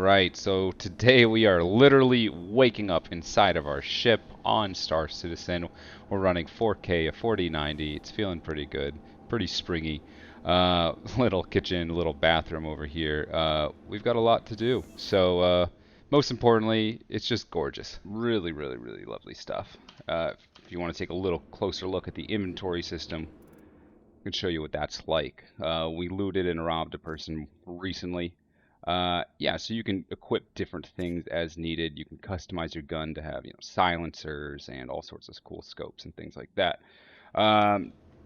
Right, so today we are literally waking up inside of our ship on Star Citizen. We're running 4K, a 4090. It's feeling pretty good, pretty springy. Little kitchen, little bathroom over here. We've got a lot to do. So, most importantly, it's just gorgeous. Really, really, really lovely stuff. If you want to take a little closer look at the inventory system, I can show you what that's like. We looted and robbed a person recently. Yeah, so you can equip different things as needed. You can customize your gun to have, silencers and all sorts of cool scopes and things like that.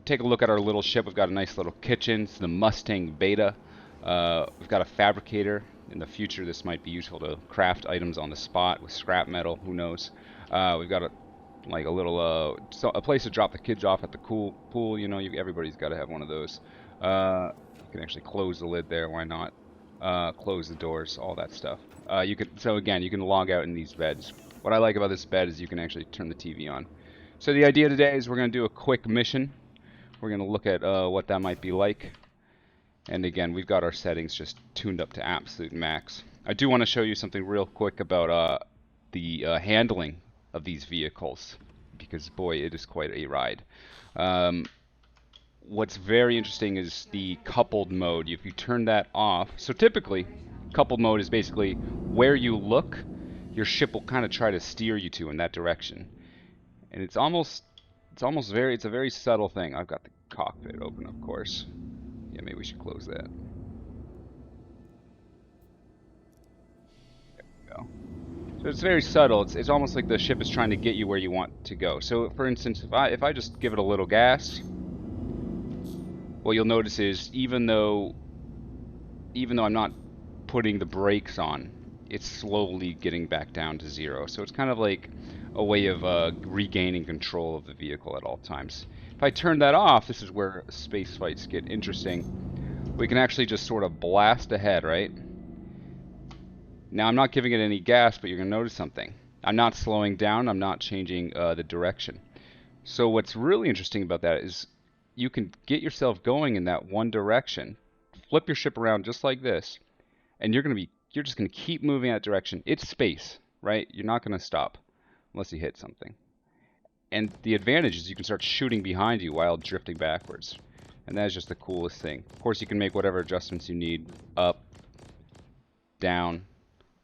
Take a look at our little ship. We've got a nice little kitchen. It's the Mustang Beta. We've got a fabricator. In the future, this might be useful to craft items on the spot with scrap metal. Who knows? We've got a little a place to drop the kids off at the pool. Everybody's got to have one of those. You can actually close the lid there. Why not? Close the doors, all that stuff. So again, you can log out in these beds. What I like about this bed is you can actually turn the TV on. So the idea today is we're going to do a quick mission. We're going to look at what that might be like. And again, we've got our settings just tuned up to absolute max. I do want to show you something real quick about the handling of these vehicles, because boy, it is quite a ride. What's very interesting is the coupled mode. If you turn that off, so typically coupled mode is basically where you look, your ship will kind of try to steer you to in that direction. And it's a very subtle thing. I've got the cockpit open, of course. Yeah, maybe we should close that. There we go. So it's very subtle. It's almost like the ship is trying to get you where you want to go. So for instance, if I just give it a little gas, what you'll notice is even though I'm not putting the brakes on, it's slowly getting back down to zero. So it's kind of like a way of regaining control of the vehicle at all times. If I turn that off, this is where space fights get interesting. We can actually just sort of blast ahead, right? Now I'm not giving it any gas, but you're going to notice something. I'm not slowing down, I'm not changing the direction. So what's really interesting about that is you can get yourself going in that one direction, flip your ship around just like this, and you're just gonna keep moving that direction. It's space, right? You're not gonna stop unless you hit something. And the advantage is you can start shooting behind you while drifting backwards. And that is just the coolest thing. Of course, you can make whatever adjustments you need, up, down,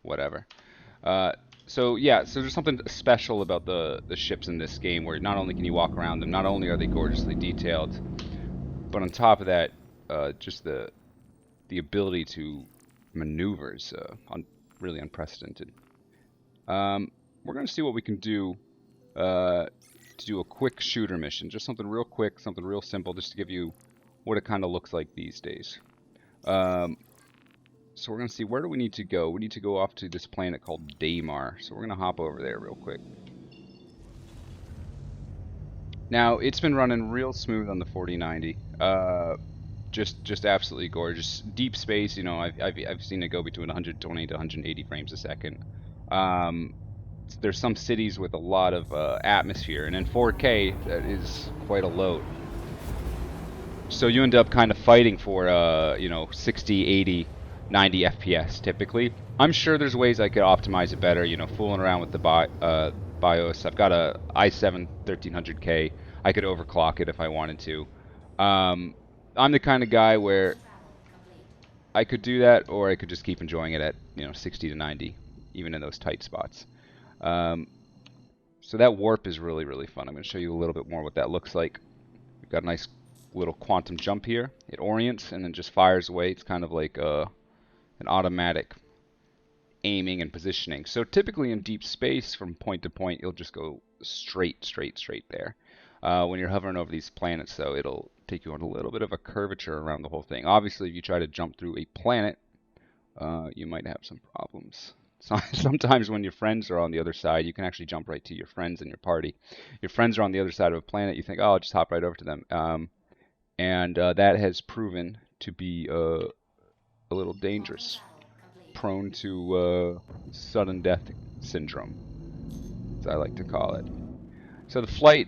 whatever. So yeah, so there's something special about the ships in this game where not only can you walk around them, not only are they gorgeously detailed, but on top of that, just the ability to maneuver is really unprecedented. We're going to see what we can do to do a quick shooter mission, just something real quick, something real simple, just to give you what it kind of looks like these days. So we're going to see, where do we need to go? We need to go off to this planet called Daymar. So we're going to hop over there real quick. Now, it's been running real smooth on the 4090. Just absolutely gorgeous. Deep space, I've seen it go between 120 to 180 frames a second. There's some cities with a lot of atmosphere, and in 4K, that is quite a load. So you end up kind of fighting for, 60, 80, 90 FPS typically. I'm sure there's ways I could optimize it better, fooling around with the BIOS. I've got a i7 1300K. I could overclock it if I wanted to. I'm the kind of guy where I could do that, or I could just keep enjoying it at 60 to 90, even in those tight spots. So that warp is really, really fun. I'm going to show you a little bit more what that looks like. We've got a nice little quantum jump here. It orients and then just fires away. It's kind of like an automatic aiming and positioning. So typically in deep space, from point to point, you'll just go straight there. When you're hovering over these planets, though, it'll take you on a little bit of a curvature around the whole thing. Obviously, if you try to jump through a planet, you might have some problems. Sometimes when your friends are on the other side, you can actually jump right to your friends in your party. Your friends are on the other side of a planet, you think, oh, I'll just hop right over to them. And that has proven to be a little dangerous, prone to sudden death syndrome, as I like to call it. So the flight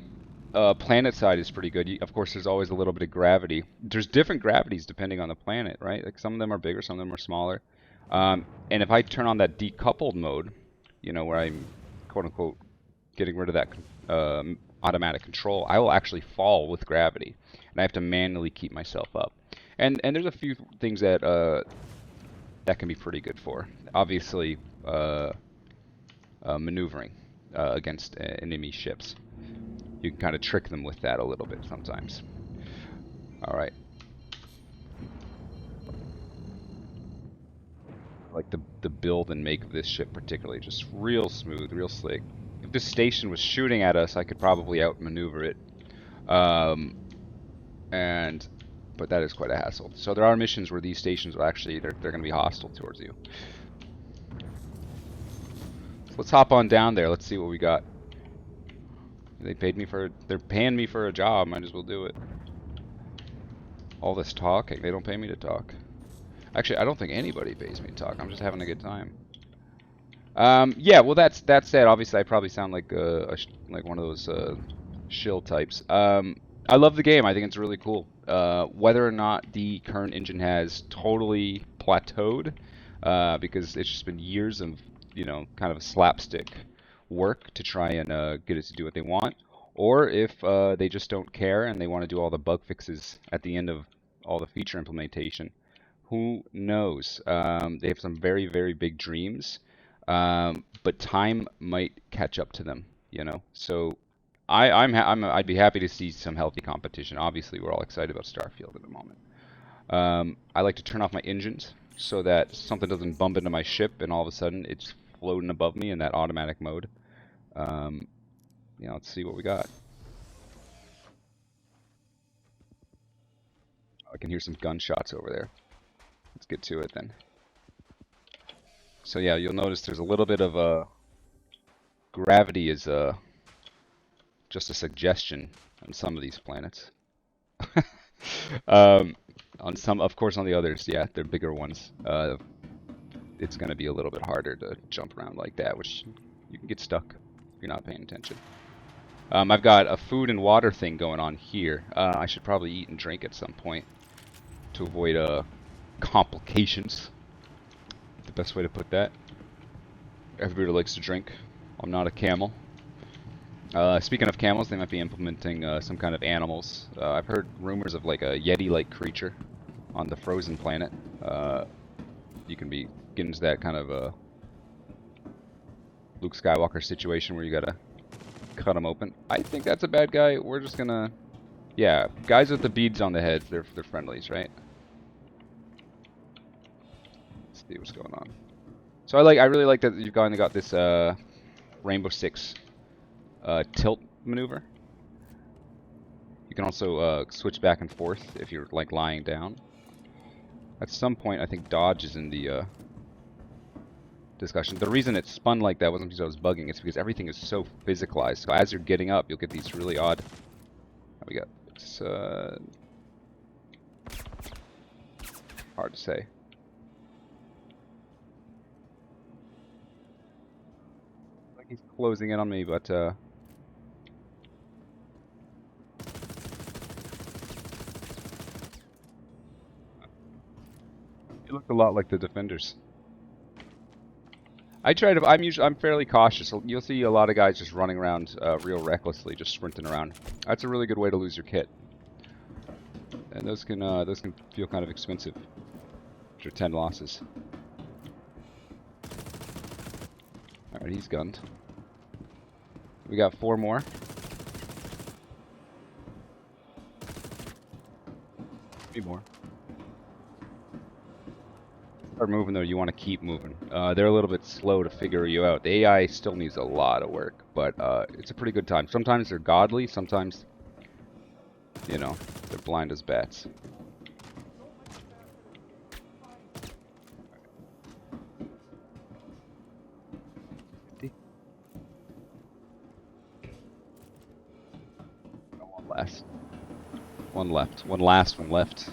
planet side is pretty good. Of course, there's always a little bit of gravity. There's different gravities depending on the planet, right? Like some of them are bigger, some of them are smaller. And if I turn on that decoupled mode, you know, where I'm quote unquote getting rid of that automatic control, I will actually fall with gravity, and I have to manually keep myself up. And there's a few things that that can be pretty good for. Obviously, maneuvering against enemy ships. You can kind of trick them with that a little bit sometimes. All right. I like the build and make of this ship particularly, just real smooth, real slick. If this station was shooting at us, I could probably outmaneuver it. But that is quite a hassle. So there are missions where these stations will actually, they're going to be hostile towards you. So let's hop on down there. Let's see what we got. They're paying me for a job. Might as well do it. All this talking. They don't pay me to talk. Actually, I don't think anybody pays me to talk. I'm just having a good time. Yeah. Well, that said, obviously, I probably sound like like one of those shill types. I love the game. I think it's really cool. Whether or not the current engine has totally plateaued, because it's just been years of, you know, kind of slapstick work to try and get it to do what they want, or if they just don't care and they want to do all the bug fixes at the end of all the feature implementation. Who knows? They have some very, very big dreams, but time might catch up to them, you know? So I'd be happy to see some healthy competition. Obviously, we're all excited about Starfield at the moment. I like to turn off my engines so that something doesn't bump into my ship and all of a sudden it's floating above me in that automatic mode. Yeah, let's see what we got. I can hear some gunshots over there. Let's get to it then. So yeah, you'll notice there's a little bit of gravity is just a suggestion on some of these planets. On some, of course, on the others, yeah, they're bigger ones. It's going to be a little bit harder to jump around like that, which you can get stuck if you're not paying attention. I've got a food and water thing going on here. I should probably eat and drink at some point to avoid complications. The best way to put that. Everybody likes to drink. I'm not a camel. Speaking of camels, they might be implementing some kind of animals. I've heard rumors of like a Yeti-like creature on the frozen planet. You can be getting into that kind of Luke Skywalker situation where you gotta cut them open. I think that's a bad guy. We're just gonna, yeah, guys with the beads on the heads. They're friendlies, right? Let's see what's going on. So I really like that you've got this Rainbow Six tilt maneuver. You can also switch back and forth if you're like lying down. At some point, I think dodge is in the discussion. The reason it spun like that wasn't because I was bugging. It's because everything is so physicalized. So as you're getting up, you'll get these really odd. What we got? It's hard to say. Like he's closing in on me, but he looked a lot like the defenders. I'm fairly cautious. You'll see a lot of guys just running around real recklessly, just sprinting around. That's a really good way to lose your kit. And those can feel kind of expensive after 10 losses. Alright, he's gunned. We got 4 more. Three more. Start moving though, you want to keep moving. They're a little bit slow to figure you out. The AI still needs a lot of work, but it's a pretty good time. Sometimes they're godly, sometimes, you know, they're blind as bats. One last. One left. One last one left.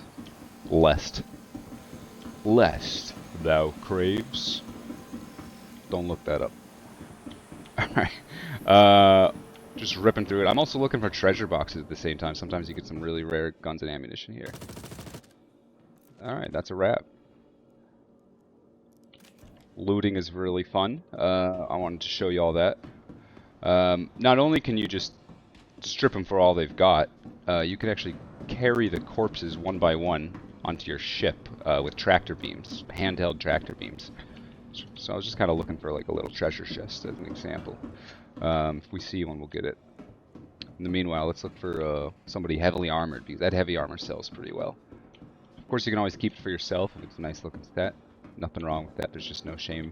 Lest thou craves. Don't look that up. Alright. Just ripping through it. I'm also looking for treasure boxes at the same time. Sometimes you get some really rare guns and ammunition here. Alright, that's a wrap. looting is really fun. I wanted to show you all that. Not only can you just strip them for all they've got, you can actually carry the corpses one by one onto your ship with tractor beams, handheld tractor beams. So I was just kind of looking for like a little treasure chest as an example. If we see one, we'll get it. In the meanwhile, let's look for somebody heavily armored, because that heavy armor sells pretty well. Of course, you can always keep it for yourself if it's a nice looking stat. Nothing wrong with that. There's just no shame.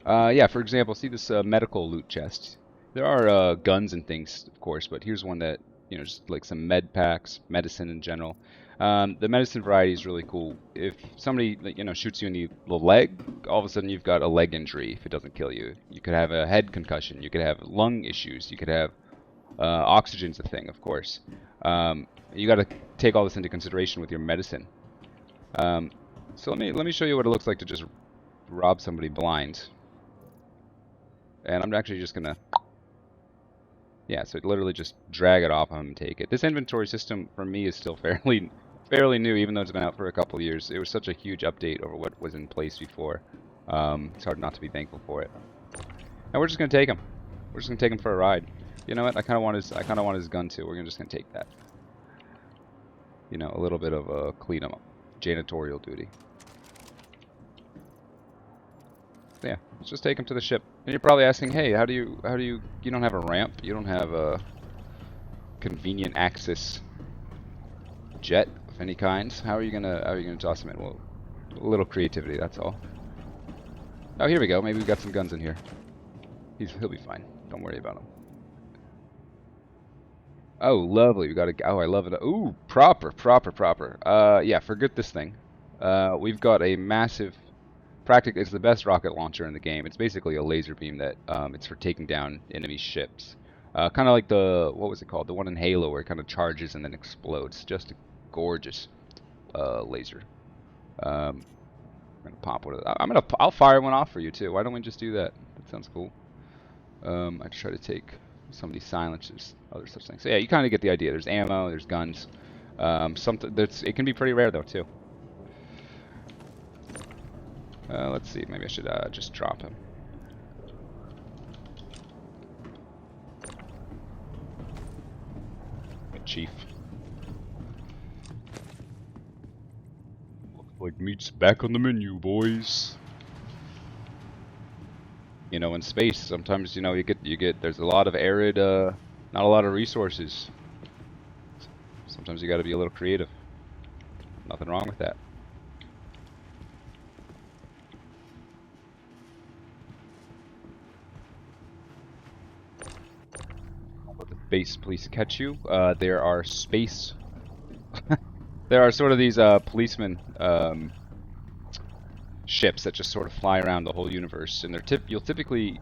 Yeah, for example, see this medical loot chest. There are guns and things, of course, but here's one that, you know, just like some med packs, medicine in general. The medicine variety is really cool. If somebody, you know, shoots you in the leg, all of a sudden you've got a leg injury if it doesn't kill you. You could have a head concussion. You could have lung issues. You could have oxygen's a thing, of course. You got to take all this into consideration with your medicine. So let me show you what it looks like to just rob somebody blind. And I'm actually just gonna, yeah, so literally just drag it off him and take it. This inventory system for me is still fairly new, even though it's been out for a couple of years. It was such a huge update over what was in place before. It's hard not to be thankful for it. And we're just gonna take him. We're just gonna take him for a ride. You know what? I kind of want his gun too. We're just gonna take that. You know, a little bit of a cleanup, janitorial duty. So yeah, let's just take him to the ship. And you're probably asking, hey, how do you don't have a ramp? You don't have a convenient access jet of any kind? How are you gonna toss him in? Well, a little creativity, that's all. Oh, here we go. Maybe we've got some guns in here. He'll be fine. Don't worry about him. Oh, lovely. We got a. Oh, I love it. Ooh, proper. Yeah, forget this thing. We've got a massive. Practically, it's the best rocket launcher in the game. It's basically a laser beam that it's for taking down enemy ships. Kind of like the, what was it called? The one in Halo where it kind of charges and then explodes. Just a gorgeous laser. I'm gonna pop one of the, I'll fire one off for you too. Why don't we just do that? That sounds cool. I try to take some of these silencers, other such things. So yeah, you kind of get the idea. There's ammo, there's guns. Something that's, it can be pretty rare though too. Let's see, maybe I should just drop him. Chief. Looks like meat's back on the menu, boys. You know, in space, sometimes, you know, you get there's a lot of arid, not a lot of resources. Sometimes you got to be a little creative. Nothing wrong with that. Let the base police catch you. There are space. There are sort of these policemen ships that just sort of fly around the whole universe, and you'll typically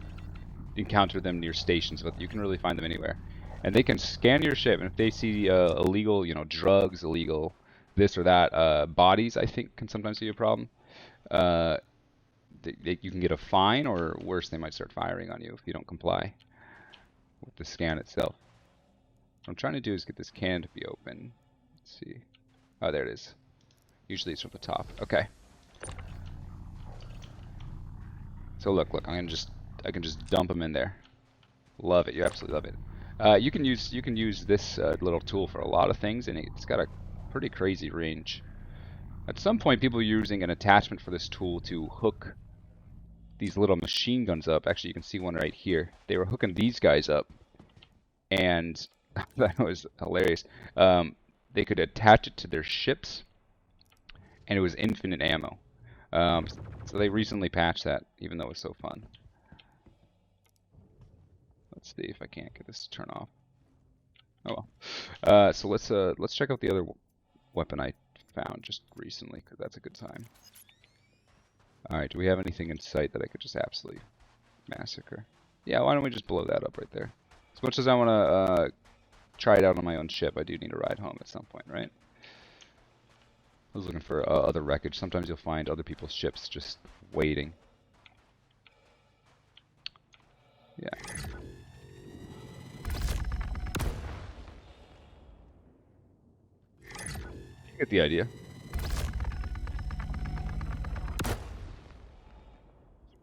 encounter them near stations, but you can really find them anywhere. And they can scan your ship, and if they see illegal, you know, drugs, illegal this or that, bodies, I think, can sometimes be a problem. You can get a fine, or worse, they might start firing on you if you don't comply with the scan itself. What I'm trying to do is get this can to be open. Let's see. Oh, there it is. Usually it's from the top. Okay. So look, I can just dump them in there. Love it. You absolutely love it. You can use this little tool for a lot of things, and it's got a pretty crazy range. At some point, people were using an attachment for this tool to hook these little machine guns up. Actually, you can see one right here. They were hooking these guys up, and that was hilarious. They could attach it to their ships, and it was infinite ammo. So they recently patched that, even though it was so fun. Let's see if I can't get this to turn off. Oh well. So let's check out the other weapon I found just recently, because that's a good time. Alright, do we have anything in sight that I could just absolutely massacre? Yeah, why don't we just blow that up right there? As much as I want to try it out on my own ship, I do need a ride home at some point, right? I was looking for other wreckage. Sometimes you'll find other people's ships just waiting. Yeah. You get the idea.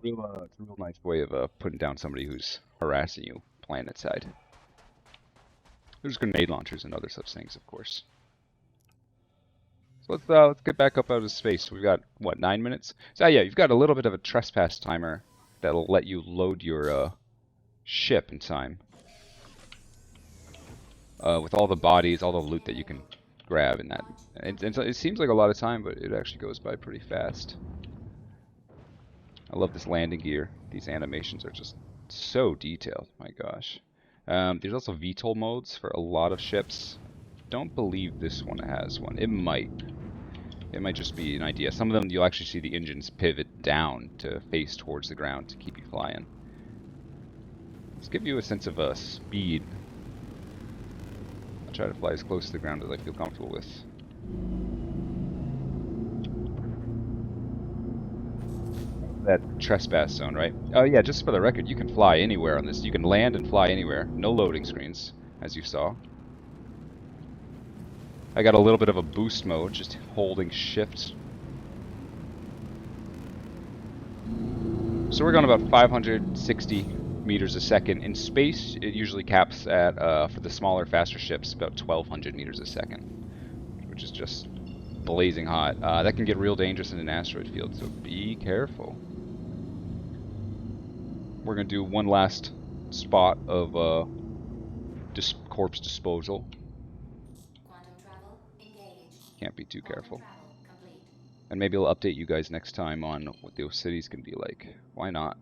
It's a real nice way of putting down somebody who's harassing you planet side. There's grenade launchers and other such things, of course. So let's get back up out of space. We've got what, 9 minutes? So yeah, you've got a little bit of a trespass timer that'll let you load your ship in time. With all the bodies, all the loot that you can grab in that. It seems like a lot of time, but it actually goes by pretty fast. I love this landing gear. These animations are just so detailed. My gosh. There's also VTOL modes for a lot of ships. Don't believe this one has one. It might. It might just be an idea. Some of them you'll actually see the engines pivot down to face towards the ground to keep you flying. Let's give you a sense of speed. I'll try to fly as close to the ground as I feel comfortable with. That trespass zone, right? Oh yeah, just for the record, you can fly anywhere on this. You can land and fly anywhere. No loading screens, as you saw. I got a little bit of a boost mode, just holding shift. So we're going about 560 meters a second. In space, it usually caps at, for the smaller, faster ships, about 1,200 meters a second, which is just blazing hot. That can get real dangerous in an asteroid field, so be careful. We're going to do one last spot of corpse disposal. Quantum travel engaged. Can't be too careful. Travel complete. And maybe I'll update you guys next time on what those cities can be like. Why not?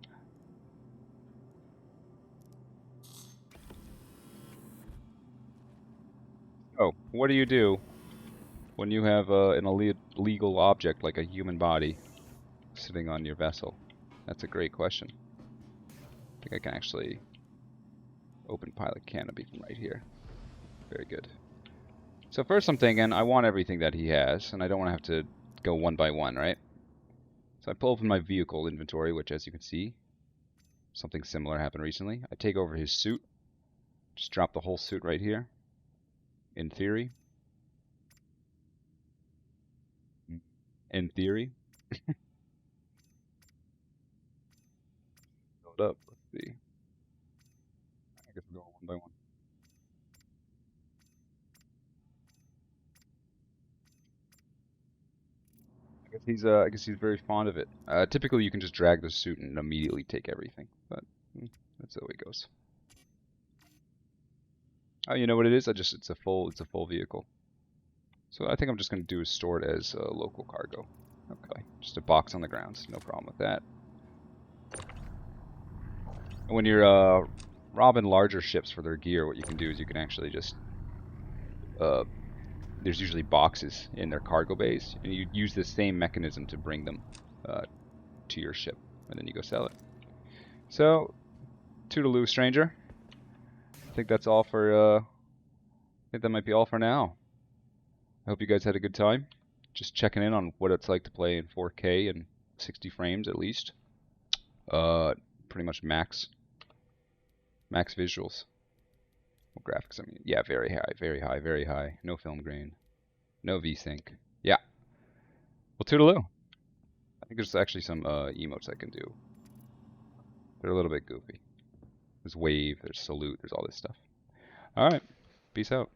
Oh, what do you do when you have an illegal object like a human body sitting on your vessel? That's a great question. I think I can actually open pilot canopy from right here. Very good. So first I'm thinking I want everything that he has, and I don't want to have to go one by one, right? So I pull open my vehicle inventory, which as you can see, something similar happened recently. I take over his suit, just drop the whole suit right here. In theory. In theory. Build up. Let's see. I guess we'll go one by one. I guess he's very fond of it. Typically you can just drag the suit and immediately take everything, but that's the way it goes. Oh, you know what it is? It's a full vehicle. So I think I'm just going to do is store it as local cargo. Okay, just a box on the ground, no problem with that. And when you're robbing larger ships for their gear, what you can do is you can actually just there's usually boxes in their cargo bays, and you use the same mechanism to bring them to your ship, and then you go sell it. So, toodaloo, stranger. I think that's all for. I think that might be all for now. I hope you guys had a good time. Just checking in on what it's like to play in 4K and 60 frames at least. Pretty much max visuals. Well, graphics, I mean, yeah, very high, very high, very high. No film grain, no VSync. Yeah. Well, toodaloo. I think there's actually some emotes I can do. They're a little bit goofy. There's wave, there's salute, there's all this stuff. All right. Peace out.